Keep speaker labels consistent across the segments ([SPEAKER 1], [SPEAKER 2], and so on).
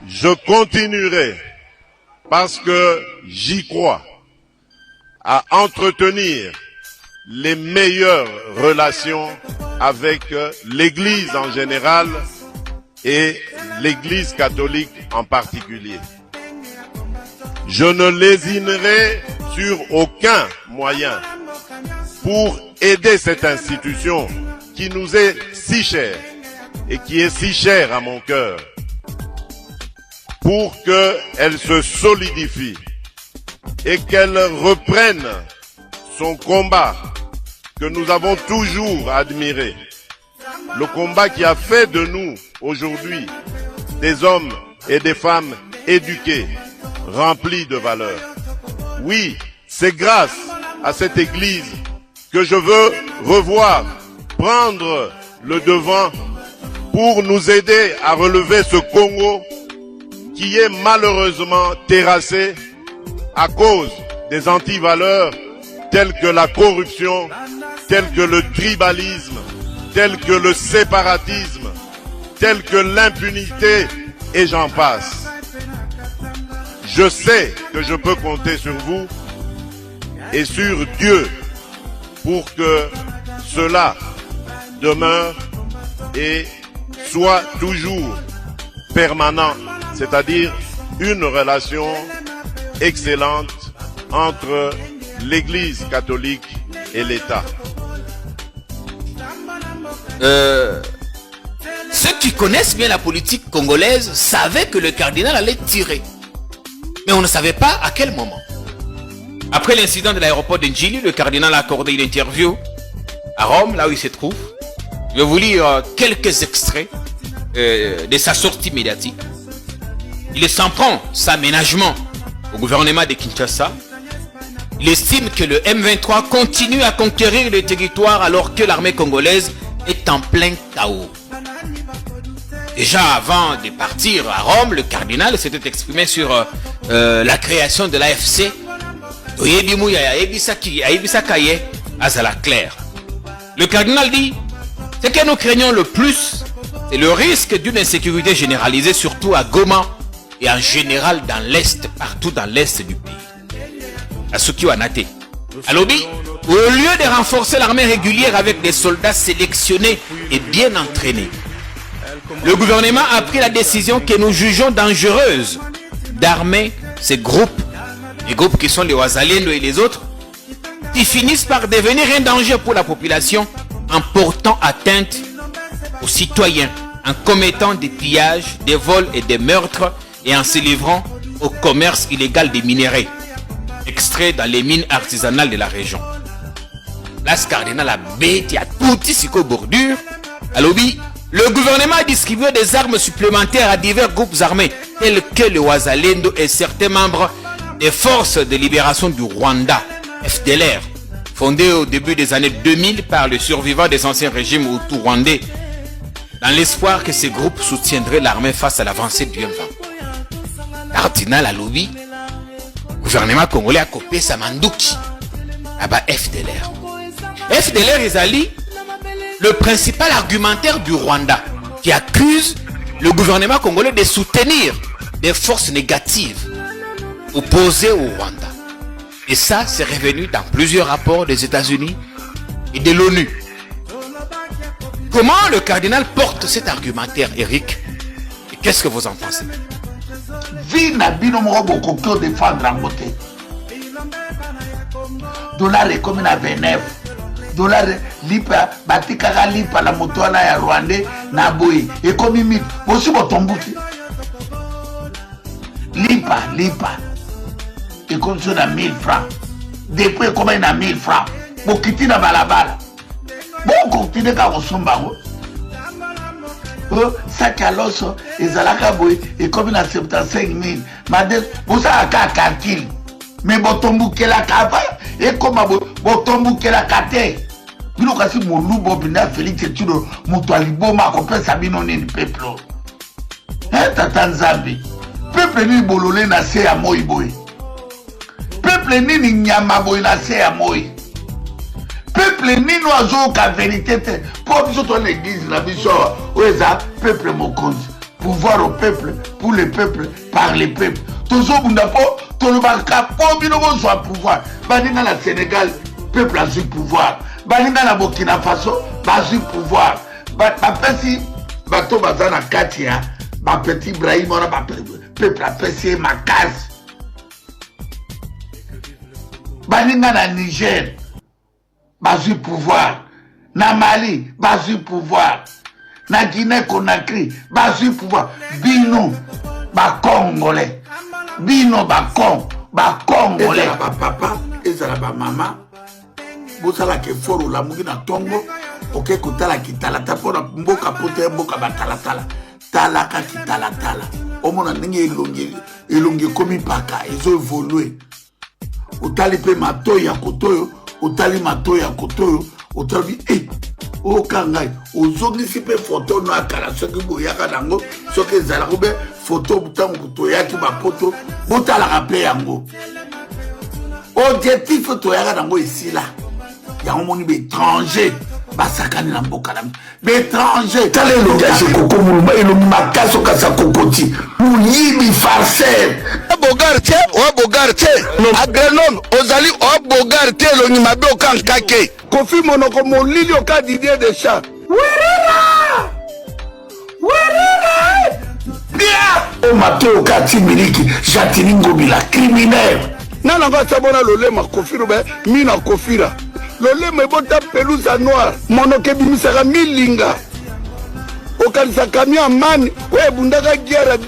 [SPEAKER 1] Je continuerai, parce que j'y crois, à entretenir les meilleures relations avec l'Église en général et l'Église catholique en particulier. Je ne lésinerai sur aucun moyen pour aider cette institution qui nous est si chère et qui est si chère à mon cœur, pour qu'elle se solidifie et qu'elle reprenne son combat que nous avons toujours admiré. Le combat qui a fait de nous aujourd'hui des hommes et des femmes éduqués, remplis de valeurs. Oui, c'est grâce à cette Église que je veux revoir, prendre le devant pour nous aider à relever ce Congo qui est malheureusement terrassé à cause des antivaleurs telles que la corruption, telles que le tribalisme, telles que le séparatisme, telles que l'impunité, et j'en passe. Je sais que je peux compter sur vous et sur Dieu pour que cela demeure et soit toujours permanent, c'est-à-dire une relation excellente entre l'Église catholique et l'État.
[SPEAKER 2] Ceux qui connaissent bien la politique congolaise savaient que le cardinal allait tirer. Mais on ne savait pas à quel moment. Après l'incident de l'aéroport de Njili, le cardinal a accordé une interview à Rome, là où il se trouve. Je vais vous lire quelques extraits de sa sortie médiatique. Il s'en prend sa ménagement au gouvernement de Kinshasa. Il estime que le M23 continue à conquérir le territoire alors que l'armée congolaise est en plein chaos. Déjà avant de partir à Rome, le cardinal s'était exprimé sur la création de l'AFC. Le cardinal dit, ce que nous craignons le plus, c'est le risque d'une insécurité généralisée, surtout à Goma et en général dans l'Est, partout dans l'Est du pays. À ce qui a naté. À Lobi, au lieu de renforcer l'armée régulière avec des soldats sélectionnés et bien entraînés, le gouvernement a pris la décision que nous jugeons dangereuse d'armer ces groupes, les groupes qui sont les Wazalendo et les autres, qui finissent par devenir un danger pour la population en portant atteinte aux citoyens, en commettant des pillages, des vols et des meurtres et en se livrant au commerce illégal des minerais extraits dans les mines artisanales de la région. Là, ce cardinal a bêté à tout ici bordure. À Lobi, le gouvernement a distribué des armes supplémentaires à divers groupes armés, tels que le Wazalendo et certains membres des forces de libération du Rwanda, FDLR, fondées au début des années 2000 par les survivants des anciens régimes hutus rwandais, dans l'espoir que ces groupes soutiendraient l'armée face à l'avancée du M20. Cardinal Alobi, gouvernement congolais a copié sa mandouki à FDLR. FDLR Ezali, le principal argumentaire du Rwanda, qui accuse le gouvernement congolais de soutenir des forces négatives opposées au Rwanda. Et ça, c'est revenu dans plusieurs rapports des États-Unis et de l'ONU. Comment le cardinal porte cet argumentaire, Eric? Et qu'est-ce que vous en pensez?
[SPEAKER 3] Dollar est comme à 29. Dollar lipa batikaka lipa la motoana ya Rwandais na boy et comme 1000 aussi botombuki lipa et comme ça na 1000 francs depuis comme na 1000 francs bokiti na balabala bon continue ka kosomba sac à l'os ezalaka boy et comme na 75 000 madame bosa ka calcul mais botombuki la kava et comme botombuki la kate bino kasi molubo bina Félix Tshilo moto aliboma kopesa bino nini peuple tata Nzambe peuple ni bolole na se ya moi boy peuple nini nyama boy na se ya moi peuple nini azo ka vérité te po biso to l'église na biso oza peuple mokonzi pouvoir au peuple, pour le peuple, par les peuples. Toujours bundapo, tout le bakapo, binobo soit pouvoir. Baninga la Sénégal, peuple a su pouvoir. Baninga la Burkina Faso, a su pouvoir. Bapesi, bato bazana katia, bapeti Ibrahim, on a peuple a pesé ma case. Baninga na Niger, a su pouvoir. Na Mali, a su pouvoir. Na Guinée Conakry, a su pouvoir. Bino, ba Congolais. Bino ba Congolais. Ezala ba papa, ezala ba mama. Bosala ke foro la mugi na tongo. Ok, kutala kitala. Tapona mboka pote mboka ba tala. Talaka kitala. Omona ndenge elongi komi paka. Ezo évoluer. Otali pe matoya kotoyo. Otali matoya kotoyo. Otali o kangai. Ozongisi pe photo no akala. Soki boyaka nango. Soki ezala kobe photo butango kutoyaki ba poto. Botala rappe yango. Objectif toyaka nango ici là. Y'a un monde étranger. Basakani na mboka na étranger. Tale lo gaje koko muluma elo makaso kasa kokoti. Muyibi farceur.
[SPEAKER 4] Bogarte, agronome, ozali o bogarte lo nyimabe okankake.
[SPEAKER 3] Kofi monoko molili oka Didier Deschamps. Werera! Bia! O mato oka Timiliki, Jatini Ngobila, criminel. Nana va sabona lolema Kofi robe, mina Kofira. Lolema ebota pelusa noire, monoke bimisaka milinga. Okanisa camion mani, we bundaka guerre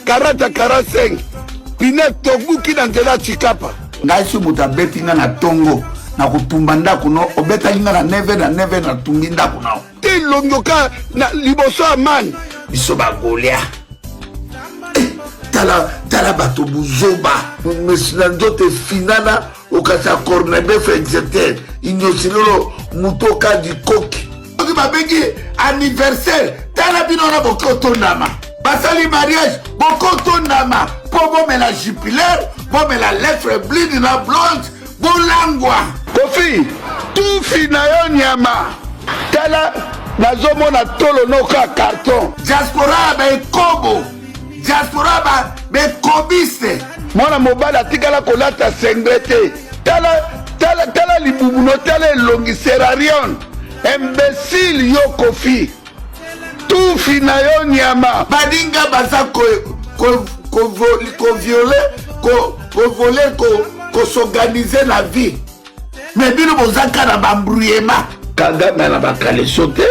[SPEAKER 3] 40-45. Pinet tobuki na nzela Chikapa. Ngaisu muta betinga na tongo. Na kutumba ndaku no obeta linga na neve na tumbi ndaku na te longoka na liboso amani biso ba golia tala bato buzoba mesina ndote finana okasa cornebe fexeter inyosilolo mutoka di koki oki babengi anniversaire tala bino na bokoto nama basali mariage bokoto nama po bomela jupilaire bomela lettre blinde na blonde bolangwa Kofi, tout finayo nyama. Tala nazomona tolo noka carton. Diaspora ba ekobo. Diaspora ba kobiste. Mwana mobala tikala kolata sengrete. Tala libubu no tala elongi serarion. Imbécile yo Kofi. Tout finayo nyama. Badinga baza ko s'organiser la vie. Mais bino bozaka na bambrouillema Kagame na bakale sauté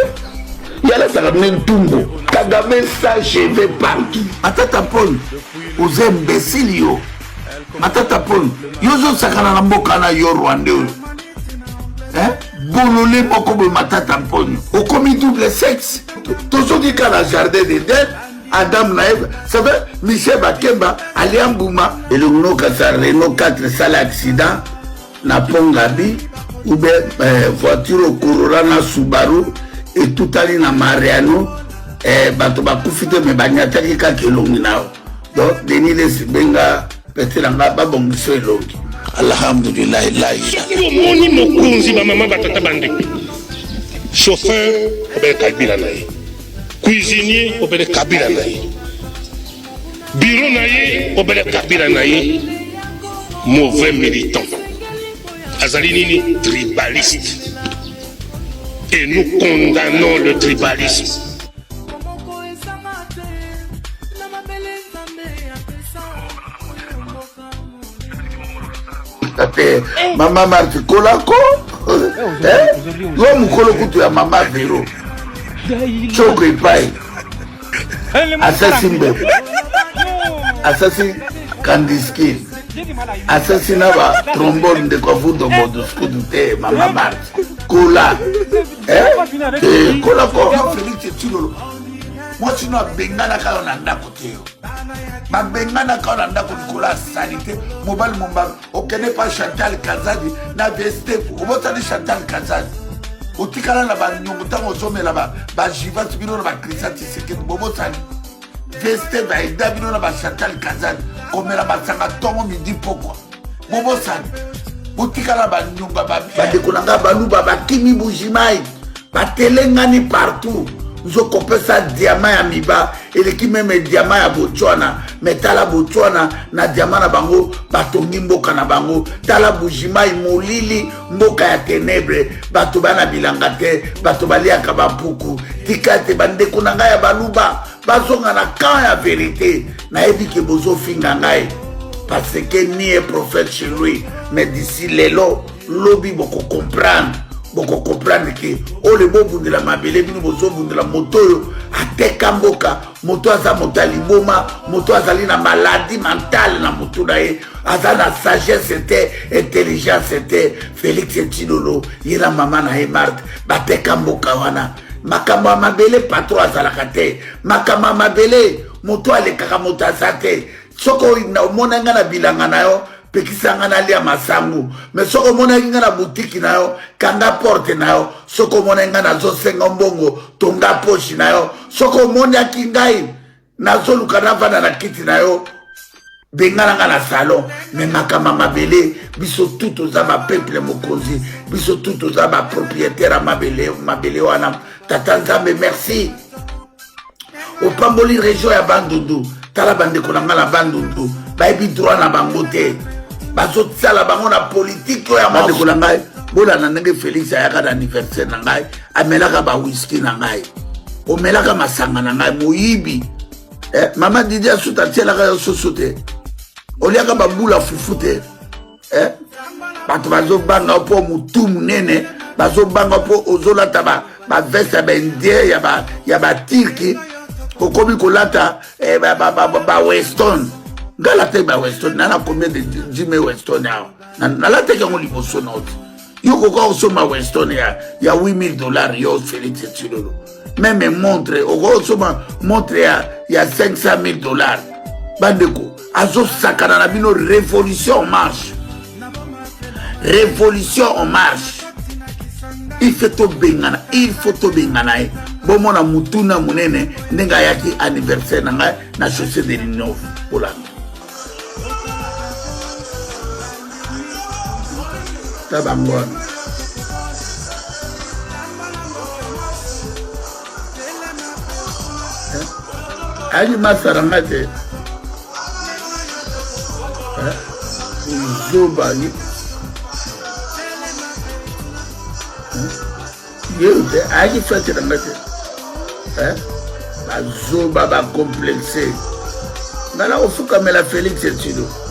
[SPEAKER 3] yala takamne ntumbo Kagame sa cheveux partout matata pon aux imbéciles yo matata pon yozo sakana na mboka na yo Rwanda bolole moko bo matata pon au commis double sexe tozoki kana jardin d'Éden Adam na Eve ça fait Michel Bakemba aliambuma elongo kasa Renault 4 sala accident na Pongabi ou bien voiture Corolla na Subaru et tout ali na Mariano bato bakufite me banyataki kaka elongi nao donc Denis les benga petela nga babongiso elongi alhamdulillah
[SPEAKER 5] soki omoni mokonzi bamama batata bandeko chauffeur obele kabila na ye cuisinier obele kabila na ye bureau na ye obele kabila na ye mauvais militant azali nini tribaliste et nous condamnons le tribalisme.
[SPEAKER 3] Mama Marti Kolako l'homme Kolokutu ya Mama Vero Choko Ipai Assassin Beb Assassin Kandiski Assassinat ba trombone de Kofudo Moduskudu Mama Marti Kola Kolako Félix Tchilolo moi sinon bengana ka on anda côté ma bengana ka on anda ko Nicolas sanité mobile momba okene pas Chantal Kazadi na veste o botali Chantal Kazadi otikala na ba nyongo tango somela ba jiva tibino na ba Christian Tshisekedi bobo sani veste ba ida bino na ba Chantal Kazadi komela ba sanga tongo midi pokwa bobo sani otikala ba nyongo ba dekolanga baluba ba kimi bujimai ba telengani partout nous coupé ça diamant à miba et l'équipe même diamant à Botswana mais tala Botswana na diamant na bango batongi mboka na bango tala bujima imolili mboka ya ténèbres bato bana bilanga te bato baliaka bapuku tikate bande kunanga ya baluba bazonga na camp ya vérité na ebi ke bozo finga ngai parce que ni est prophète chez lui mais d'ici lelo lobi boko comprendre que oh le beau bout de la mabele bino bozo bout de la moto ateka mboka moto aza motali boma moto azali na maladie mentale na moto na ye aza na sagesse c'était intelligence c'était Félix Tshilolo yela mama na ye Marthe bateka mboka wana makambo ya mabele patro azalaka te makambo ya mabele moto alekaka moto aza te soko omona nga na bilanga na yo pekisanga na lia masangu mais soko mona nga na boutique na yo kanga porte na yo soko mona nga na zo senga mbongo tonga poche na yo soko mona kingai na zo lukana vana na kiti na yo bengana nga na salon mais makama mabele biso tout oza ba peuple mokonzi biso tout oza ba propriétaire mabele wana tata nzambe merci au pamboli région ya Bandundu tala bande konanga na Bandundu baibi droit na bango te bazo tsala bango na politique ya mande konanga bola na ndenge Félix ayaka na anniversaire na ngai amelaka ba whisky na ngai omelaka masanga na ngai moyibi mama Didi asuta tielaka yo sosote oliaka babula fufu te bato bazo banga po mutu munene bazo banga po ozolata ba veste ba indien ya ba tirki kokomi kolata ba Weston ngala te ba Weston nana combien de Jimmy Weston ya nala te kango liboso note yo koko osoma Weston ya $8,000 yo Félix Tshilolo même montre oko osoma montre ya $500,000 bandeko azo sakana na bino révolution en marche il faut to bengana bomona mutuna munene ndenga yaki anniversaire nanga na chaussée de l'Innov Hollande tabangwana ayi masaranga te uzobani yeude ayi fete nanga te bazoba bacomplexe ngala ofukamela Félix Tshilolo